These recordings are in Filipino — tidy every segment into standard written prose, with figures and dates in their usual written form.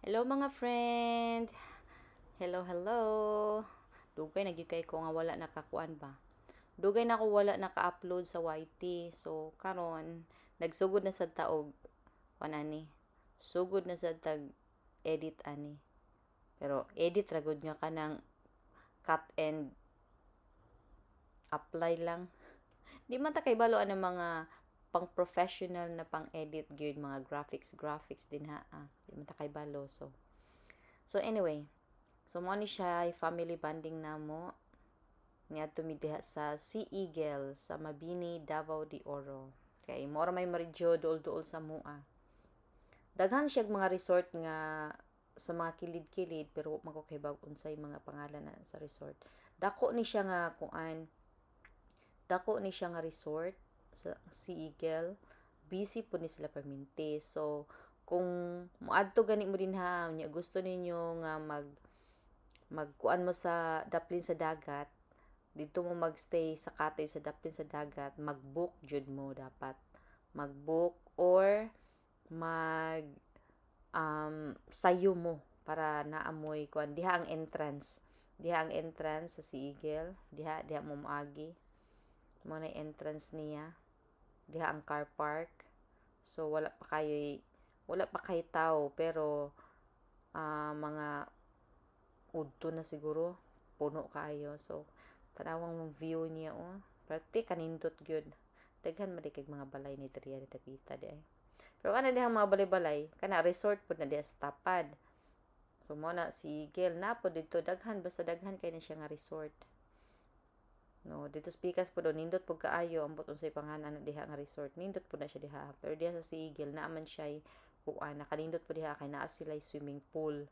Hello mga friend. Hello, hello. Dugay nagyud kay ko nga wala nakakuan ba. Dugay na ako wala naka-upload sa YT. So karon nagsugod na sa taog kanani. Sugod na sa tag edit ani. Pero edit ra gud nga kanang cut and apply lang. Di man ta kay balo ang mga pang professional na pang edit gyud mga graphics din ha. Di man ta kay balo. So anyway, so mo ni siya family bonding namo niadto mi diha sa Sea Eagle sa Mabini, Davao de Oro. Kay mo ra may maridyo duol-duol sa mua. Daghan siya mga resort nga sa mga kilid-kilid pero mako kay bag unsay mga pangalan na sa resort. Dako ni siya nga kuan. Dako ni siya nga resort sa Sea Eagle. Busy po ni sila perminti. So kung moadto gani mo din ha, nya gusto ninyo nga magkuan mo sa daplin sa dagat, dito mo magstay sa cottage sa daplin sa dagat, magbook jud mo dapat. Magbook or mag sayo mo para naamoy kuan diha ang entrance. Diha ang entrance sa Sea Eagle, diha mo moagi. Mo na entrance niya. Diha ang car park. So wala pa kay tao pero mga udto na siguro puno kaayo. So tanawang mong view niya perti kanindot gyud. Daghan man kay mga balay ni diriya ni Tapita di ay. Pero kana dihang mga balay-balay kana resort pud na diha sa tapad. So mo na si Eagle na po dito daghan basta daghan kay na siya nga resort. No, dito speakers po do nindot pud kaayo ambot unsay pangalan na diha nga resort. Nindot pud na siya diha. Pero diha sa Sea Eagle naa man siya kuan nakanindot pud diha kay naa sila swimming pool.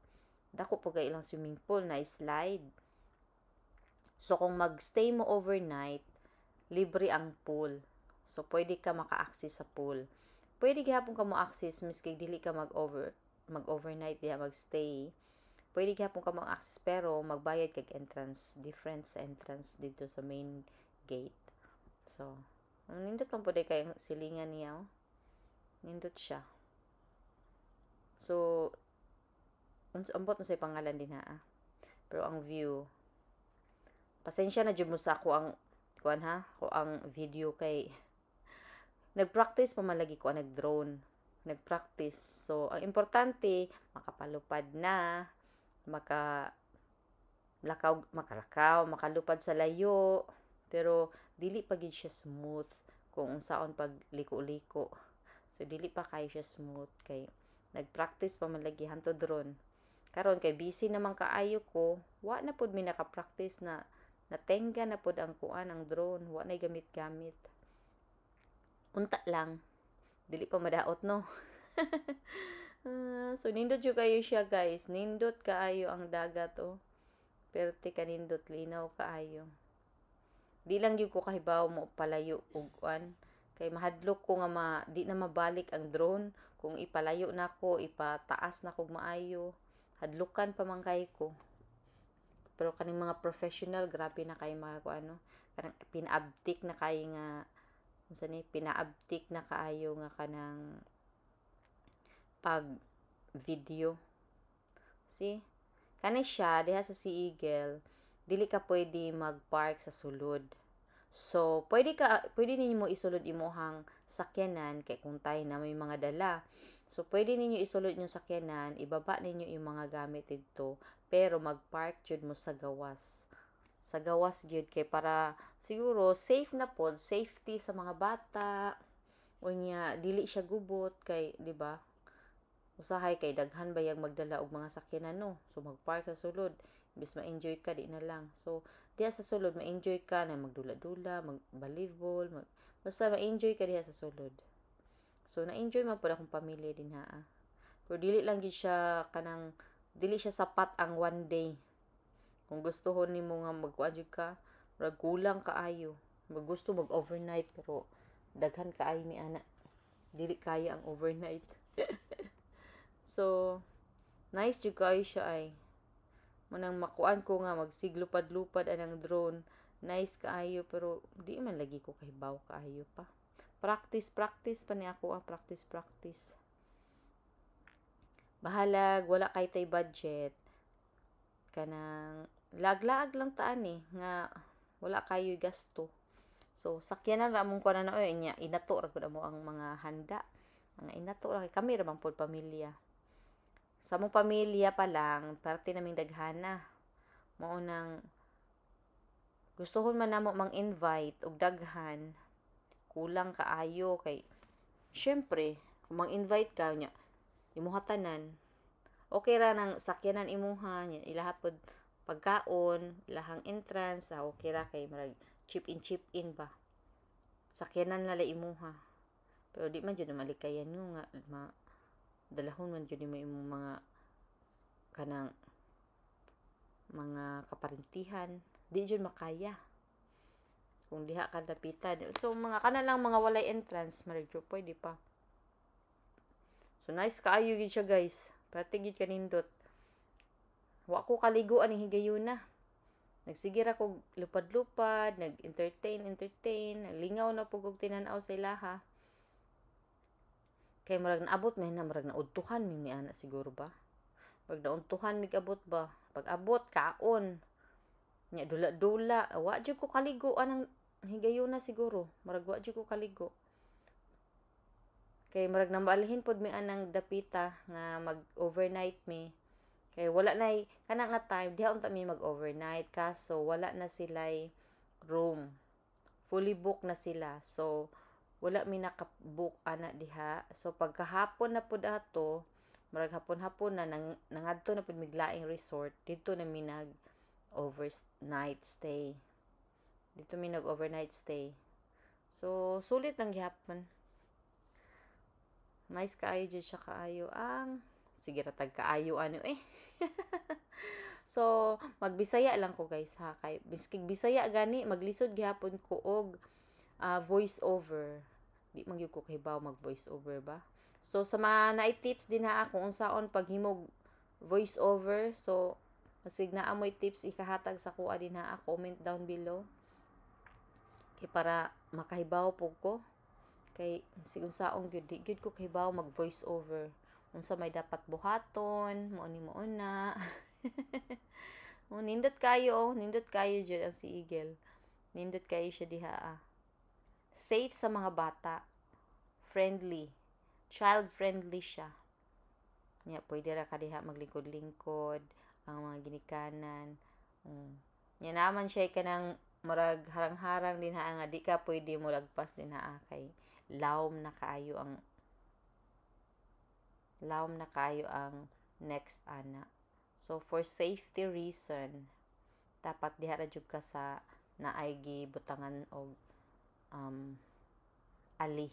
Dako po kay ilang swimming pool na slide. So kung magstay mo overnight, libre ang pool. So pwede ka maka-access sa pool. Pwede gihapon ka mo access miski dili ka mag-overnight diha magstay. Pwede gihapon ka mo access pero magbayad kag entrance, different sa entrance dito sa main gate. So nindot man pud kay silingan niya nindot siya. So ambot na say pangalan din ha. Pero ang view pasensya na jud mo sa ako ang kuan ha, ko ang video kay nagpractice pa man lagi ko nag-drone. Nagpractice. So ang importante makapalupad na, makalakaw, makalupad sa layo, pero dili pa gid siya smooth kung unsaon pag liko-liko. So dili pa kay siya smooth kay nagpractice pa man lagi hanto drone. Karon kay busy naman kaayo ko, wa na pud mi naka-practice na natenga na pud ang kuan ang drone, wa nay gamit-gamit. Unta lang, dili pa madaot no. So nindot jud kayo siya guys, nindot kaayo ang dagat Perte kanindot linaw kaayo. Di lang gyud ko kahibaw mo palayo og kuan kay mahadlok ko nga di na mabalik ang drone kung ipalayo nako, ipataas na kog maayo. Hadlukan pa man kay ko. Pero kaning mga professional grabe na kay mga kuano, kanang pinaabtik na kay nga unsa ni pinaabtik na kaayo nga kanang pag video. See? Kani siya diha sa Sea Eagle, dili ka pwede mag-park sa sulod. So, pwede ninyo mo isulod imuhang sakyanan kay kung tayo na may mga dala. So, pwede ninyo isulod yung sakyanan, ibaba ninyo yung mga gamit dito, pero mag-park jud mo sa gawas. Sa gawas gyud kay para siguro safe na pod, safety sa mga bata. Unya dili siya gubot kay, di ba? Usahay kay daghan bayag magdala og mga sakyanan no. So mag-park sa sulod, bis ma-enjoy ka di na lang. So diha sa sulod ma-enjoy ka na magdula-dula, mag-volleyball, basta ma-enjoy ka diha sa sulod. So na-enjoy man pud akong pamilya din ha. Pero dili lang gid siya kanang dili siya sapat ang one day. Kung gustohon nimo nga magkuan jud ka, murag kulang kaayo. Gusto mag-overnight pero daghan kaayo mi ana. Dili kaya ang overnight. So nice jud kayo siya ay. Manang makuan ko nga magsiglupad-lupad anang drone. Nice kaayo pero di man lagi ko kahibaw kaayo pa. Practice pa ni ako practice. bahalag wala kay tay budget kanang lag-laag lang taan nga wala kayo gasto. So sakyanan ra mong kuan na oy nya inato ra pud mo ang mga handa. Mga inato ra kami ra man pod pamilya. Sa mong pamilya pa lang parte naming daghana. Mao nang gustuhon man namo mang-invite og daghan kulang kaayo kay syempre kung mang-invite ka nya imuha tanan okay ra nang sakyanan imuha nya ilaha pod pagkaon ilahang entrance okay ra kay marag chip in ba sakyanan nala imuha pero di man jud na malikayan nga dalahon man jud mo imong mga kanang mga kaparintihan di jud makaya kung diha ka dapitan so mga kana lang mga walay entrance marag jud pwede pa so nice kaayo gid siya guys pati gid kanindot wa ko kaliguan ni higayuna nagsigir ako lupad-lupad nag-entertain lingaw na pug og tinan-aw sa ilaha kay marag naabot may na marag naudtuhan mi ana siguro ba pag nauntuhan mig abot ba pag abot kaon nya dula-dula wa jud ko kaligo anang higayuna siguro marag wa jud ko kaligo kay marag nambalhin pod mi anang dapita nga mag overnight mi kay wala na kana nga time diha unta mi mag overnight kaso wala na sila'y room fully book na sila so wala mi naka-book ana diha so pagkahapon na pud ato marag hapon-hapon na nangadto na pud miglaing resort dito na mi nag overnight stay so sulit lang gihapon nice kaayo jud siya kaayo ang sige ra tag kaayo ano so magbisaya lang ko guys ha kay biskig bisaya gani maglisod gihapon ko og voice over di man gyud ko kahibaw mag voice over ba so sa mga naay tips din ha kung unsaon paghimog voice over so masig naa moy tips ikahatag sa kuha din ha comment down below kay para makahibaw pug ko kay sig unsaon gyud di gyud ko kahibaw mag voice over unsa may dapat buhaton mo na nindot kayo jud ang si Eagle nindot kayo siya diha safe sa mga bata friendly child friendly siya nya pwede ra ka diha maglingkod-lingkod ang mga ginikanan nya naman siya kanang marag harang-harang din ha nga di ka pwede mo lagpas din ha kay lawom na kaayo ang next ana so for safety reason dapat diha ra jud ka sa naay gibutangan og ali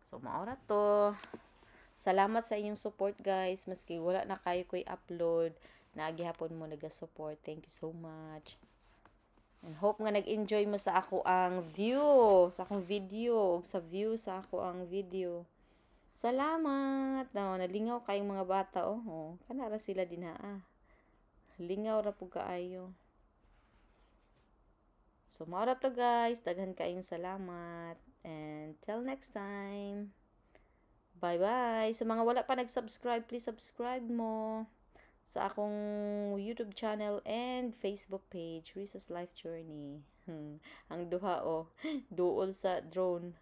so mao ra to salamat sa inyong support guys maski wala na kayo ko'y upload naagihapon mo naga-support thank you so much and hope nga nag-enjoy mo sa ako ang view sa akong video ug sa view sa ako ang video salamat nalingaw kayong mga bata kana ra sila din ha lingaw ra pug kaayo so mao ra to guys daghan kaayong salamat and till next time bye bye sa mga wala pa nag-subscribe please subscribe mo sa akong YouTube channel and Facebook page Risa's Life Journey ang duha duol sa drone